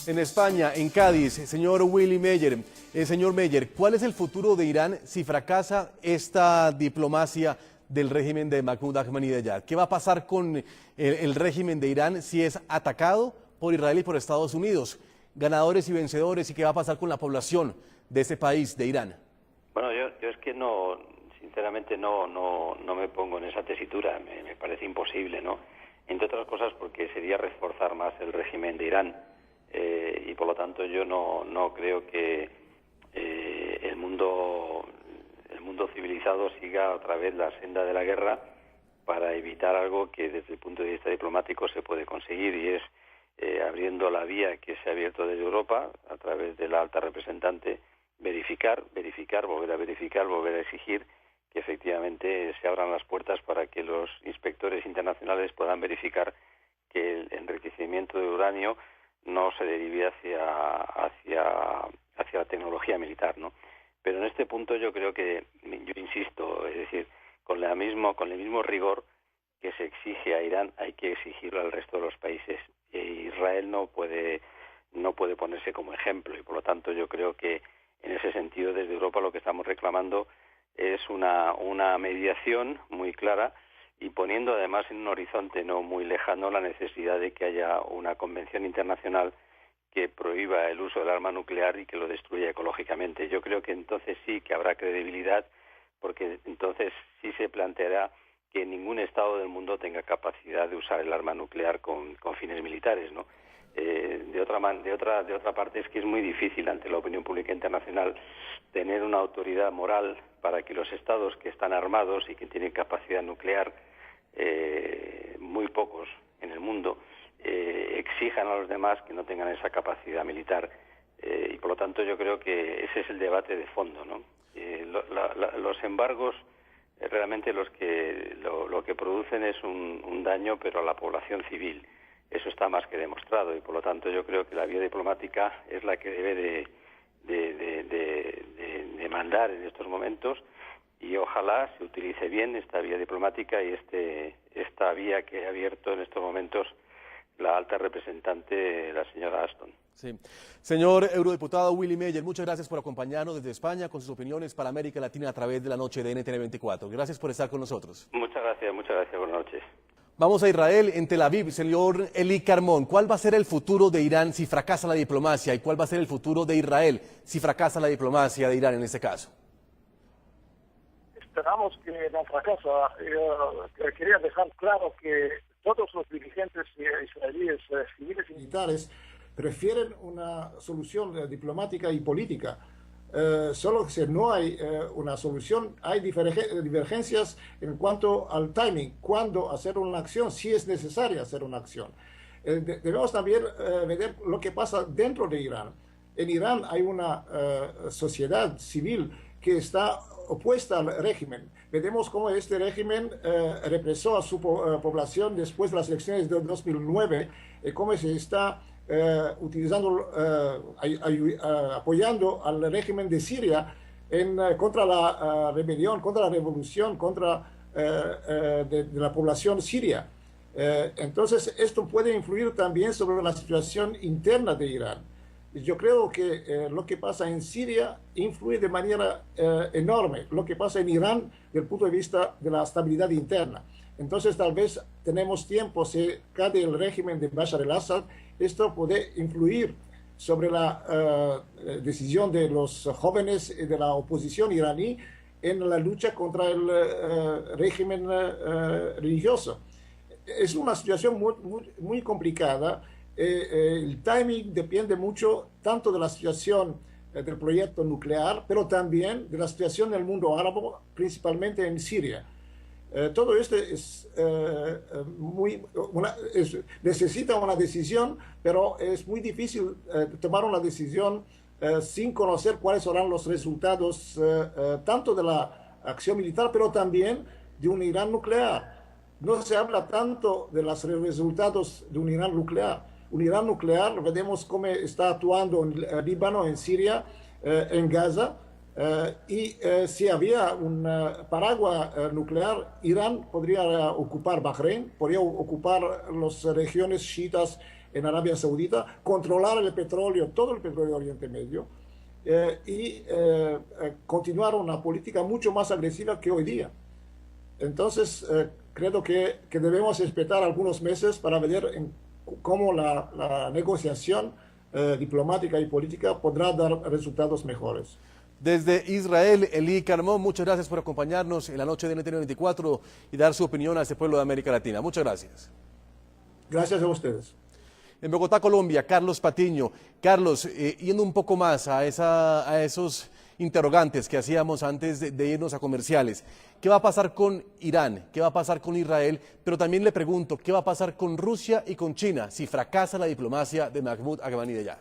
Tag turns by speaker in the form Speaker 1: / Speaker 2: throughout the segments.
Speaker 1: En España, en Cádiz, señor Willy Meyer, señor Meyer, ¿cuál es el futuro de Irán si fracasa esta diplomacia del régimen de Mahmoud Ahmadinejad? ¿Qué va a pasar con el régimen de Irán si es atacado por Israel y por Estados Unidos? Ganadores y vencedores, ¿y qué va a pasar con la población de ese país, de Irán?
Speaker 2: Bueno, yo es que no, sinceramente no me pongo en esa tesitura, me parece imposible, ¿no? Entre otras cosas porque sería reforzar más el régimen de Irán. Y por lo tanto yo no creo que el mundo civilizado siga otra vez la senda de la guerra para evitar algo que desde el punto de vista diplomático se puede conseguir, y es abriendo la vía que se ha abierto desde Europa a través de la alta representante, verificar, volver a exigir que efectivamente se abran las puertas para que los inspectores internacionales puedan verificar que el enriquecimiento de uranio no se derive hacia la tecnología militar, ¿no? Pero en este punto yo creo que, yo insisto, es decir, con el mismo rigor que se exige a Irán, hay que exigirlo al resto de los países. Israel no puede ponerse como ejemplo, y por lo tanto yo creo que en ese sentido desde Europa lo que estamos reclamando es una mediación muy clara, y poniendo además en un horizonte no muy lejano la necesidad de que haya una convención internacional que prohíba el uso del arma nuclear y que lo destruya ecológicamente. Yo creo que entonces sí que habrá credibilidad, porque entonces sí se planteará que ningún Estado del mundo tenga capacidad de usar el arma nuclear con fines militares, ¿no? De otra parte es que es muy difícil ante la opinión pública internacional tener una autoridad moral para que los Estados que están armados y que tienen capacidad nuclear, muy pocos en el mundo, exijan a los demás que no tengan esa capacidad militar, y por lo tanto yo creo que ese es el debate de fondo, ¿no? Los embargos realmente lo que producen es un daño, pero a la población civil. Eso está más que demostrado, y por lo tanto yo creo que la vía diplomática es la que debe de mandar en estos momentos, y ojalá se utilice bien esta vía diplomática y esta vía que ha abierto en estos momentos la alta representante, la señora Ashton.
Speaker 1: Sí. Señor eurodiputado Willy Meyer, muchas gracias por acompañarnos desde España con sus opiniones para América Latina a través de la noche de NTN 24. Gracias por estar con nosotros.
Speaker 2: Muchas gracias, buenas noches.
Speaker 1: Vamos a Israel, en Tel Aviv, señor Eli Carmón. ¿Cuál va a ser el futuro de Irán si fracasa la diplomacia? ¿Y cuál va a ser el futuro de Israel si fracasa la diplomacia de Irán en este caso?
Speaker 3: Esperamos que no fracasa. Quería dejar claro que todos los dirigentes israelíes, civiles y militares, prefieren una solución diplomática y política. Solo que no hay una solución, hay divergencias en cuanto al timing, cuándo hacer una acción, si es necesaria hacer una acción. Debemos también ver lo que pasa dentro de Irán. En Irán hay una sociedad civil que está opuesta al régimen. Veremos cómo este régimen represó a su población después de las elecciones de 2009, cómo se está apoyando al régimen de Siria contra la rebelión, contra la revolución, contra de la población siria. Entonces, esto puede influir también sobre la situación interna de Irán. Yo creo que lo que pasa en Siria influye de manera enorme lo que pasa en Irán desde el punto de vista de la estabilidad interna. Entonces, tal vez tenemos tiempo, si cae el régimen de Bashar al-Assad, esto puede influir sobre la decisión de los jóvenes de la oposición iraní en la lucha contra el régimen religioso. Es una situación muy complicada. El timing depende mucho tanto de la situación del proyecto nuclear, pero también de la situación del mundo árabe, principalmente en Siria. Todo esto necesita una decisión, pero es muy difícil tomar una decisión sin conocer cuáles serán los resultados tanto de la acción militar, pero también de un Irán nuclear. No se habla tanto de los resultados de un Irán nuclear. Un Irán nuclear, veremos cómo está actuando en Líbano, en Siria, en Gaza. Si había un paraguas nuclear, Irán podría ocupar Bahrein, podría ocupar las regiones chiitas en Arabia Saudita, controlar el petróleo, todo el petróleo de Oriente Medio, y continuar una política mucho más agresiva que hoy día. Entonces, creo que debemos esperar algunos meses para ver cómo la negociación diplomática y política podrá dar resultados mejores.
Speaker 1: Desde Israel, Eli Carmón, muchas gracias por acompañarnos en la noche de NTN 24 y dar su opinión a este pueblo de América Latina. Muchas gracias.
Speaker 3: Gracias a ustedes.
Speaker 1: En Bogotá, Colombia, Carlos Patiño. Carlos, yendo un poco más a esos interrogantes que hacíamos antes de irnos a comerciales. ¿Qué va a pasar con Irán? ¿Qué va a pasar con Israel? Pero también le pregunto, ¿qué va a pasar con Rusia y con China si fracasa la diplomacia de Mahmoud Ahmadinejad?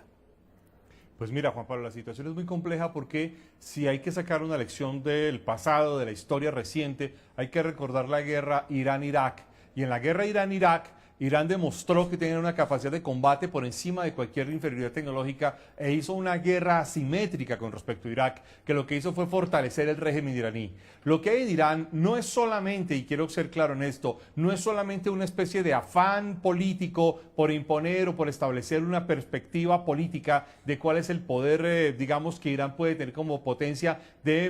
Speaker 4: Pues mira, Juan Pablo, la situación es muy compleja porque si hay que sacar una lección del pasado, de la historia reciente, hay que recordar la guerra Irán-Irak. Y en la guerra Irán-Irak, Irán demostró que tenía una capacidad de combate por encima de cualquier inferioridad tecnológica e hizo una guerra asimétrica con respecto a Irak, que lo que hizo fue fortalecer el régimen iraní. Lo que hay en Irán no es solamente, y quiero ser claro en esto, no es solamente una especie de afán político por imponer o por establecer una perspectiva política de cuál es el poder, digamos, que Irán puede tener como potencia de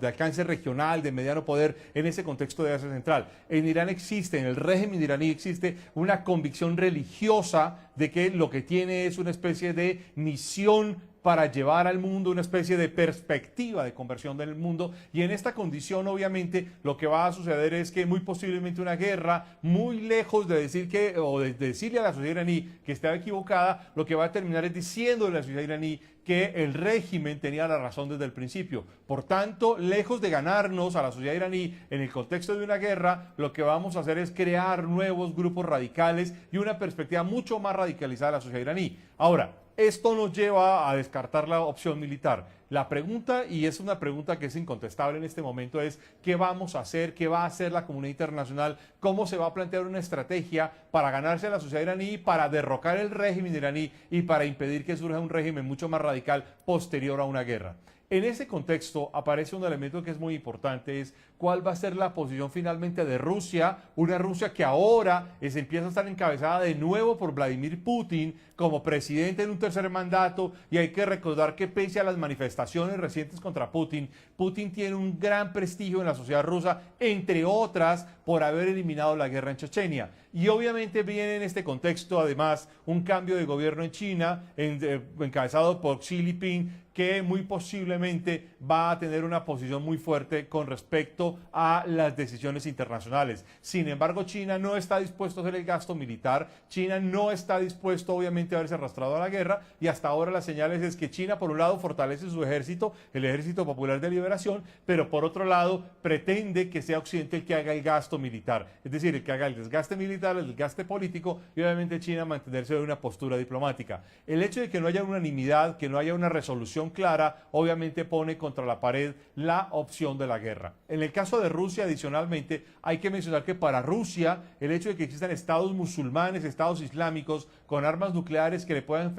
Speaker 4: alcance regional, de mediano poder en ese contexto de Asia Central. En Irán existe, en el régimen iraní existe una convicción religiosa de que lo que tiene es una especie de misión para llevar al mundo una especie de perspectiva de conversión del mundo, y en esta condición obviamente lo que va a suceder es que muy posiblemente una guerra, muy lejos de decir de decirle a la sociedad iraní que estaba equivocada, lo que va a terminar es diciendo a la sociedad iraní que el régimen tenía la razón desde el principio. Por tanto, lejos de ganarnos a la sociedad iraní en el contexto de una guerra, lo que vamos a hacer es crear nuevos grupos radicales y una perspectiva mucho más radicalizada de la sociedad iraní. Ahora, esto nos lleva a descartar la opción militar. La pregunta, y es una pregunta que es incontestable en este momento, es ¿qué vamos a hacer? ¿Qué va a hacer la comunidad internacional? ¿Cómo se va a plantear una estrategia para ganarse a la sociedad iraní, para derrocar el régimen iraní y para impedir que surja un régimen mucho más radical posterior a una guerra? En ese contexto aparece un elemento que es muy importante, es cuál va a ser la posición finalmente de Rusia, una Rusia que ahora empieza a estar encabezada de nuevo por Vladimir Putin como presidente en un tercer mandato, y hay que recordar que pese a las manifestaciones recientes contra Putin, Putin tiene un gran prestigio en la sociedad rusa, entre otras por haber eliminado la guerra en Chechenia. Y obviamente viene en este contexto además un cambio de gobierno en China, encabezado por Xi Jinping, que muy posiblemente va a tener una posición muy fuerte con respecto a las decisiones internacionales. Sin embargo, China no está dispuesto a hacer el gasto militar, China no está dispuesto obviamente a verse arrastrado a la guerra, y hasta ahora las señales es que China por un lado fortalece su ejército, el Ejército Popular de Liberación, pero por otro lado pretende que sea Occidente el que haga el gasto militar, es decir, el que haga el desgaste militar, el desgaste político, y obviamente China mantenerse en una postura diplomática. El hecho de que no haya unanimidad, que no haya una resolución clara, obviamente pone contra la pared la opción de la guerra. En el caso de Rusia, adicionalmente, hay que mencionar que para Rusia el hecho de que existan estados musulmanes, estados islámicos con armas nucleares que le puedan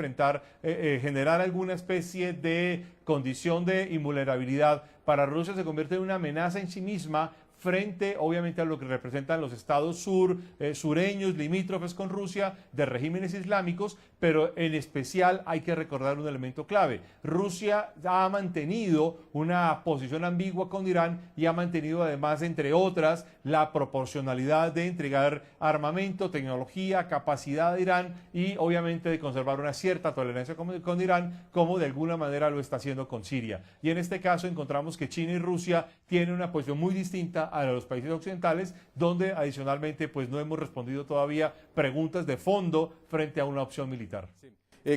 Speaker 4: generar alguna especie de condición de invulnerabilidad, para Rusia se convierte en una amenaza en sí misma frente obviamente a lo que representan los estados sureños, limítrofes con Rusia, de regímenes islámicos, pero en especial hay que recordar un elemento clave. Rusia ha mantenido una posición ambigua con Irán y ha mantenido además, entre otras, la proporcionalidad de entregar armamento, tecnología, capacidad a Irán y obviamente de conservar una cierta tolerancia con Irán, como de alguna manera lo está haciendo con Siria. Y en este caso encontramos que China y Rusia tienen una posición muy distinta a los países occidentales, donde adicionalmente pues no hemos respondido todavía preguntas de fondo frente a una opción militar.
Speaker 1: Sí.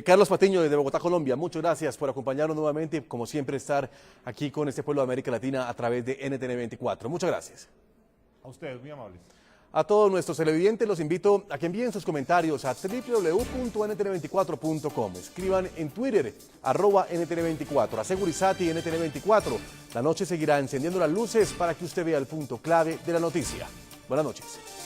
Speaker 1: Carlos Patiño desde Bogotá, Colombia, muchas gracias por acompañarnos nuevamente, como siempre estar aquí con este pueblo de América Latina a través de NTN 24. Muchas gracias.
Speaker 4: A ustedes, muy amables.
Speaker 1: A todos nuestros televidentes los invito a que envíen sus comentarios a www.ntn24.com. Escriban en Twitter, @NTN24, a Segurizati NTN24. La noche seguirá encendiendo las luces para que usted vea el punto clave de la noticia. Buenas noches.